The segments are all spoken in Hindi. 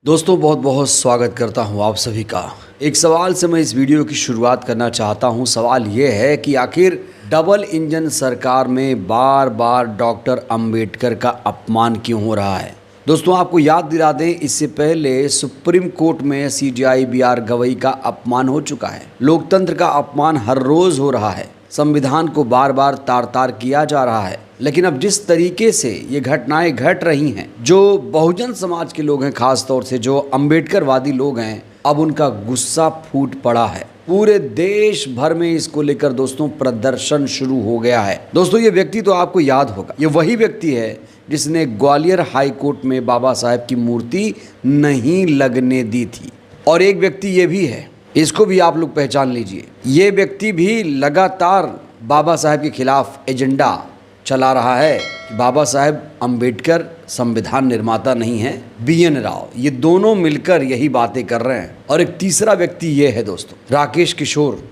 दोस्तों बहुत बहुत स्वागत करता हूं आप सभी का। एक सवाल से मैं इस वीडियो की शुरुआत करना चाहता हूं। सवाल ये है कि आखिर डबल इंजन सरकार में बार बार डॉक्टर अंबेडकर का अपमान क्यों हो रहा है। दोस्तों आपको याद दिला दें, इससे पहले सुप्रीम कोर्ट में सीजेआई बी.आर. गवई का अपमान हो चुका है। लोकतंत्र का अपमान हर रोज हो रहा है। संविधान को बार बार तार तार किया जा रहा है। लेकिन अब जिस तरीके से ये घटनाएं घट रही हैं, जो बहुजन समाज के लोग हैं, खास तौर से जो अंबेडकरवादी लोग हैं, अब उनका गुस्सा फूट पड़ा है। पूरे देश भर में इसको लेकर दोस्तों प्रदर्शन शुरू हो गया है। दोस्तों ये व्यक्ति तो आपको याद होगा, ये वही व्यक्ति है जिसने ग्वालियर हाई कोर्ट में बाबा साहेब की मूर्ति नहीं लगने दी थी। और एक व्यक्ति ये भी है, इसको भी आप लोग पहचान लीजिए, ये व्यक्ति भी लगातार बाबा साहेब के खिलाफ एजेंडा चला रहा है कि बाबा साहेब अंबेडकर संविधान निर्माता नहीं है, बी.एन. राव। ये दोनों मिलकर यही बातें कर रहे हैं। और एक तीसरा व्यक्ति ये है दोस्तों, राकेश किशोर,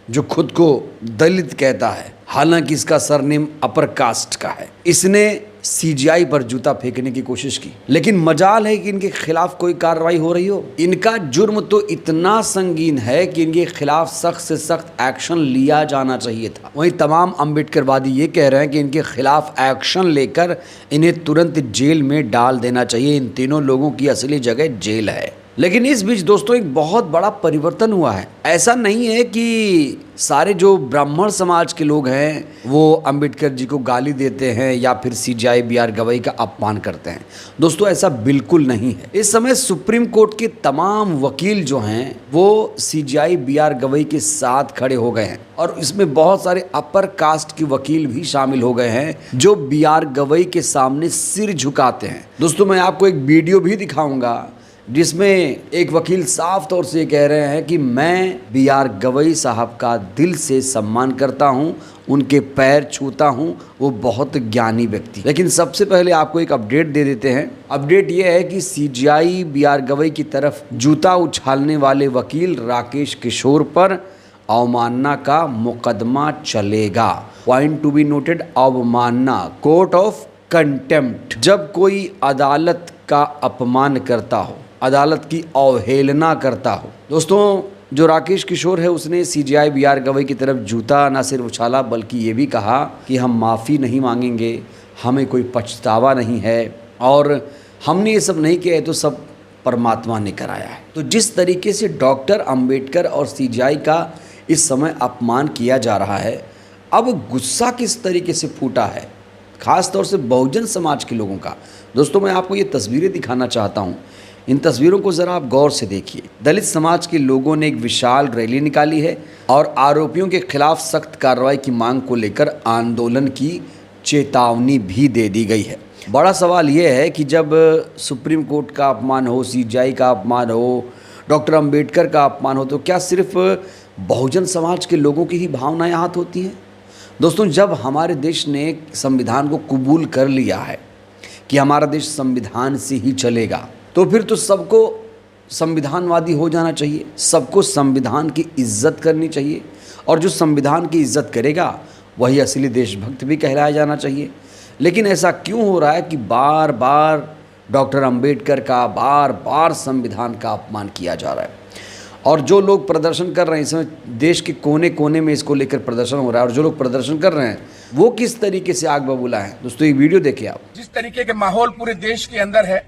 जो खुद को दलित कहता है, हालांकि इसका सरनेम अपर कास्ट का है। इसने सीजीआई पर जूता फेंकने की कोशिश की, लेकिन मजाल है कि इनके खिलाफ कोई कार्रवाई हो रही हो। इनका जुर्म तो इतना संगीन है कि इनके खिलाफ सख्त से सख्त एक्शन लिया जाना चाहिए था। वहीं तमाम अंबेडकरवादी ये कह रहे हैं कि इनके खिलाफ एक्शन लेकर इन्हें तुरंत जेल में डाल देना चाहिए। इन तीनों लोगों की असली जगह जेल है। लेकिन इस बीच दोस्तों एक बहुत बड़ा परिवर्तन हुआ है। ऐसा नहीं है कि सारे जो ब्राह्मण समाज के लोग हैं वो अंबेडकर जी को गाली देते हैं या फिर सीजेआई बी.आर. गवई का अपमान करते हैं। दोस्तों ऐसा बिल्कुल नहीं है। इस समय सुप्रीम कोर्ट के तमाम वकील जो हैं वो सीजेआई बी.आर. गवई के साथ खड़े हो गए हैं। और इसमें बहुत सारे अपर कास्ट के वकील भी शामिल हो गए हैं जो बी.आर. गवई के सामने सिर झुकाते हैं। दोस्तों मैं आपको एक वीडियो भी दिखाऊंगा जिसमें एक वकील साफ तौर से कह रहे हैं कि मैं बी.आर. गवई साहब का दिल से सम्मान करता हूं, उनके पैर छूता हूं, वो बहुत ज्ञानी व्यक्ति। लेकिन सबसे पहले आपको एक अपडेट दे देते हैं। अपडेट ये है कि सीजेआई बी.आर. गवई की तरफ जूता उछालने वाले वकील राकेश किशोर पर अवमानना का मुकदमा चलेगा। पॉइंट टू बी नोटेड, अवमानना, कोर्ट ऑफ कंटेम्प्ट। जब कोई अदालत का अपमान करता हो, अदालत की अवहेलना करता हो। दोस्तों जो राकेश किशोर है उसने सीजेआई बी.आर. गवई की तरफ जूता न सिर्फ उछाला बल्कि ये भी कहा कि हम माफ़ी नहीं मांगेंगे, हमें कोई पछतावा नहीं है और हमने ये सब नहीं किया है तो सब परमात्मा ने कराया है। तो जिस तरीके से डॉक्टर अंबेडकर और सीजेआई का इस समय अपमान किया जा रहा है, अब गुस्सा किस तरीके से फूटा है, खास तौर से बहुजन समाज के लोगों का। दोस्तों मैं आपको ये तस्वीरें दिखाना चाहता हूँ। इन तस्वीरों को ज़रा आप गौर से देखिए। दलित समाज के लोगों ने एक विशाल रैली निकाली है और आरोपियों के खिलाफ सख्त कार्रवाई की मांग को लेकर आंदोलन की चेतावनी भी दे दी गई है। बड़ा सवाल ये है कि जब सुप्रीम कोर्ट का अपमान हो, सीजेआई का अपमान हो, डॉक्टर अंबेडकर का अपमान हो, तो क्या सिर्फ बहुजन समाज के लोगों की ही भावनाएं आहत होती हैं? दोस्तों जब हमारे देश ने संविधान को कबूल कर लिया है कि हमारा देश संविधान से ही चलेगा, तो फिर तो सबको संविधानवादी हो जाना चाहिए, सबको संविधान की इज्जत करनी चाहिए। और जो संविधान की इज्जत करेगा वही असली देशभक्त भी कहलाया जाना चाहिए। लेकिन ऐसा क्यों हो रहा है कि बार बार डॉक्टर अंबेडकर का, बार बार संविधान का अपमान किया जा रहा है। और जो लोग प्रदर्शन कर रहे हैं, इसमें देश के कोने कोने में इसको लेकर प्रदर्शन हो रहा है, और जो लोग प्रदर्शन कर रहे हैं वो किस तरीके से आग बबूला है। दोस्तों ये वीडियो देखिए आप। जिस तरीके के माहौल पूरे देश के अंदर है,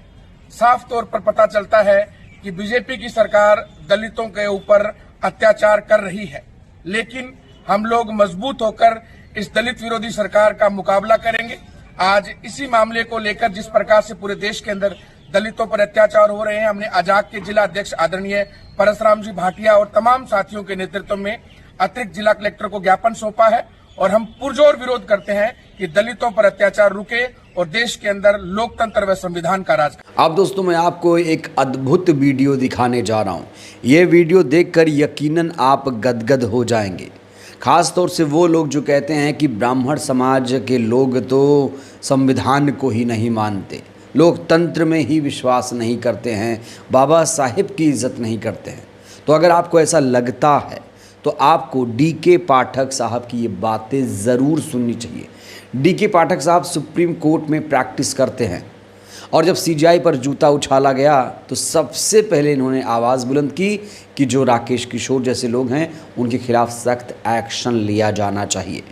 साफ तौर पर पता चलता है कि बीजेपी की सरकार दलितों के ऊपर अत्याचार कर रही है। लेकिन हम लोग मजबूत होकर इस दलित विरोधी सरकार का मुकाबला करेंगे। आज इसी मामले को लेकर जिस प्रकार से पूरे देश के अंदर दलितों पर अत्याचार हो रहे हैं, हमने अजाक के जिला अध्यक्ष आदरणीय परसराम जी भाटिया और तमाम साथियों के नेतृत्व में अतिरिक्त जिला कलेक्टर को ज्ञापन सौंपा है और हम पुरजोर विरोध करते हैं कि दलितों पर अत्याचार रुके और देश के अंदर लोकतंत्र व संविधान का राज। अब दोस्तों मैं आपको एक अद्भुत वीडियो दिखाने जा रहा हूं। ये वीडियो देखकर यकीनन आप गदगद हो जाएंगे। खास तौर से वो लोग जो कहते हैं कि ब्राह्मण समाज के लोग तो संविधान को ही नहीं मानते, लोकतंत्र में ही विश्वास नहीं करते हैं, बाबा साहिब की इज्जत नहीं करते हैं। तो अगर आपको ऐसा लगता है तो आपको डी.के. पाठक साहब की ये बातें ज़रूर सुननी चाहिए। डी.के. पाठक साहब सुप्रीम कोर्ट में प्रैक्टिस करते हैं और जब सीजीआई पर जूता उछाला गया तो सबसे पहले इन्होंने आवाज़ बुलंद की कि जो राकेश किशोर जैसे लोग हैं उनके खिलाफ सख्त एक्शन लिया जाना चाहिए।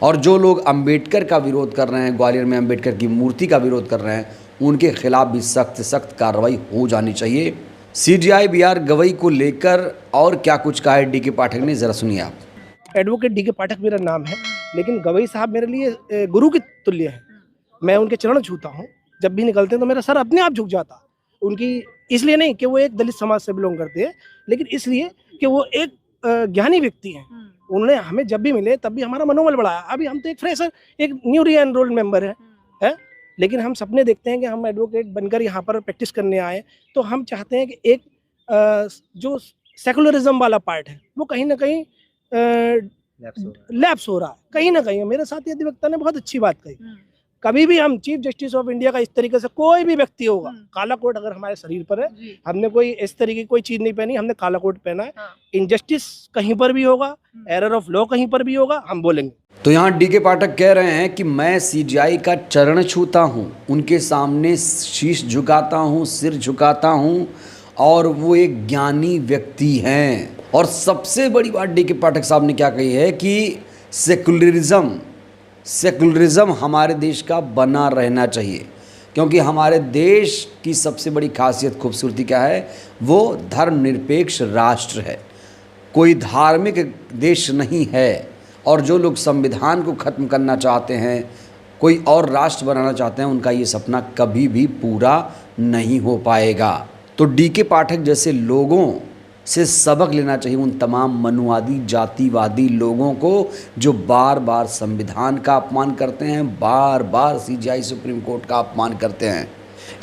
और जो लोग अंबेडकर का विरोध कर रहे हैं, ग्वालियर में अंबेडकर की मूर्ति का विरोध कर रहे हैं, उनके खिलाफ भी सख्त से सख्त कार्रवाई हो जानी चाहिए। सीजीआई बीआर गवई को लेकर और क्या कुछ कहा है डी.के. पाठक ने, ज़रा सुनिए आप। Advocate DK. पाठक मेरा नाम है, लेकिन गवई साहब मेरे लिए गुरु के तुल्य हैं। मैं उनके चरण छूता हूँ। जब भी निकलते हैं तो मेरा सर अपने आप झुक जाता। उनकी इसलिए नहीं कि वो एक दलित समाज से बिलोंग करते हैं, लेकिन इसलिए कि वो एक ज्ञानी व्यक्ति हैं। उन्होंने हमें जब भी मिले तब भी हमारा मनोबल बढ़ाया। अभी हम तो एक फ्रेशर, एक न्यू री एनरोल्ड मेंबर है, लेकिन हम सपने देखते हैं कि हम एडवोकेट बनकर यहाँ पर प्रैक्टिस करने आए। तो हम चाहते हैं कि एक जो सेकुलरिज्म वाला पार्ट है वो कहीं ना कहीं लैप्स हो रहा है कहीं ना कहीं। मेरे साथी अधिवक्ता ने बहुत अच्छी बात कही, कभी भी हम चीफ जस्टिस ऑफ इंडिया का इस तरीके से कोई भी व्यक्ति होगा, काला कोट अगर हमारे शरीर पर है, हमने कोई इस तरीके की कोई चीज नहीं पहनी, हमने काला कोट पहना है। इनजस्टिस कहीं पर भी होगा, एरर ऑफ लॉ कहीं पर भी होगा, हम बोलेंगे। तो यहाँ डी.के. पाठक कह रहे हैं कि मैं सीजीआई का चरण छूता हूँ, उनके सामने शीश झुकाता हूँ, सिर झुकाता हूँ, और वो एक ज्ञानी व्यक्ति हैं। और सबसे बड़ी बात डी.के. पाठक साहब ने क्या कही है कि सेकुलरिज्म हमारे देश का बना रहना चाहिए, क्योंकि हमारे देश की सबसे बड़ी खासियत, खूबसूरती क्या है, वो धर्मनिरपेक्ष राष्ट्र है, कोई धार्मिक देश नहीं है। और जो लोग संविधान को ख़त्म करना चाहते हैं, कोई और राष्ट्र बनाना चाहते हैं, उनका ये सपना कभी भी पूरा नहीं हो पाएगा। तो डी.के. पाठक जैसे लोगों से सबक लेना चाहिए उन तमाम मनुवादी, जातिवादी लोगों को जो बार बार संविधान का अपमान करते हैं, बार बार सीजीआई सुप्रीम कोर्ट का अपमान करते हैं।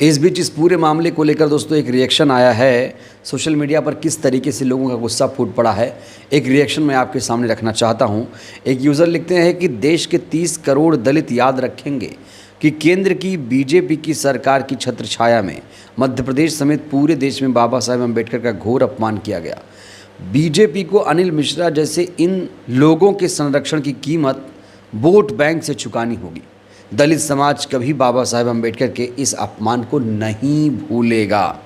इस बीच इस पूरे मामले को लेकर दोस्तों एक रिएक्शन आया है सोशल मीडिया पर, किस तरीके से लोगों का गुस्सा फूट पड़ा है, एक रिएक्शन मैं आपके सामने रखना चाहता हूं। एक यूज़र लिखते हैं कि देश के 30 करोड़ दलित याद रखेंगे कि केंद्र की बीजेपी की सरकार की छत्र छाया में मध्य प्रदेश समेत पूरे देश में बाबा साहेब अम्बेडकर का घोर अपमान किया गया। बीजेपी को अनिल मिश्रा जैसे इन लोगों के संरक्षण की कीमत वोट बैंक से चुकानी होगी। दलित समाज कभी बाबा साहेब अम्बेडकर के इस अपमान को नहीं भूलेगा।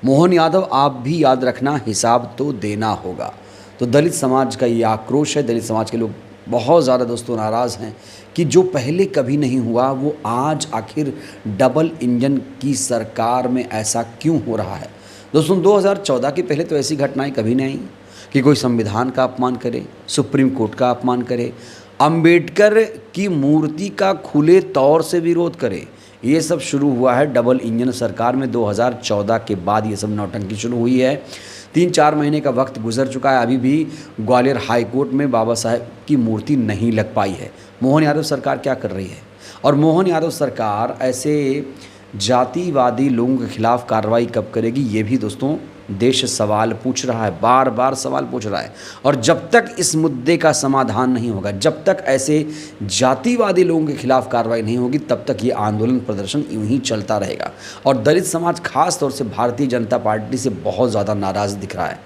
मोहन यादव, आप भी याद रखना, हिसाब तो देना होगा। तो दलित समाज का ये आक्रोश है। दलित समाज के लोग बहुत ज़्यादा दोस्तों नाराज़ हैं कि जो पहले कभी नहीं हुआ वो आज आखिर डबल इंजन की सरकार में ऐसा क्यों हो रहा है। दोस्तों 2014 के पहले तो ऐसी घटनाएं कभी नहीं आई कि कोई संविधान का अपमान करे, सुप्रीम कोर्ट का अपमान करे, अंबेडकर की मूर्ति का खुले तौर से विरोध करे। ये सब शुरू हुआ है डबल इंजन सरकार में। 2014 के बाद ये सब नौटंकी शुरू हुई है। 3-4 महीने का वक्त गुजर चुका है, अभी भी ग्वालियर हाई कोर्ट में बाबा साहेब की मूर्ति नहीं लग पाई है। मोहन यादव सरकार क्या कर रही है? और मोहन यादव सरकार ऐसे जातिवादी लोगों के खिलाफ कार्रवाई कब करेगी, ये भी दोस्तों देश सवाल पूछ रहा है, बार बार सवाल पूछ रहा है। और जब तक इस मुद्दे का समाधान नहीं होगा, जब तक ऐसे जातिवादी लोगों के खिलाफ कार्रवाई नहीं होगी, तब तक ये आंदोलन प्रदर्शन यूं ही चलता रहेगा। और दलित समाज खास तौर से भारतीय जनता पार्टी से बहुत ज़्यादा नाराज़ दिख रहा है।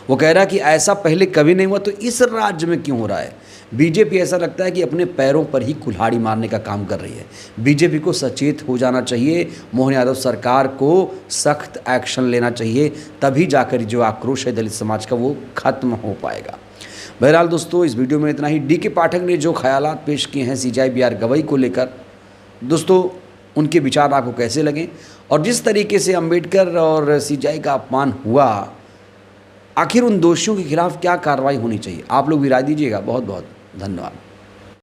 वो कह रहा है कि ऐसा पहले कभी नहीं हुआ, तो इस राज्य में क्यों हो रहा है। बीजेपी ऐसा लगता है कि अपने पैरों पर ही कुल्हाड़ी मारने का काम कर रही है। बीजेपी को सचेत हो जाना चाहिए, मोहन यादव सरकार को सख्त एक्शन लेना चाहिए, तभी जाकर जो आक्रोश है दलित समाज का वो खत्म हो पाएगा। बहरहाल दोस्तों इस वीडियो में इतना ही। डी.के. पाठक ने जो ख्यालात पेश किए हैं सीजीआई बीआर गवई को लेकर, दोस्तों उनके विचार आपको कैसे लगे, और जिस तरीके से अम्बेडकर और सीजीआई का अपमान हुआ, आखिर उन दोषियों के खिलाफ क्या कार्रवाई होनी चाहिए, आप लोग भी राय दीजिएगा। बहुत बहुत धन्यवाद।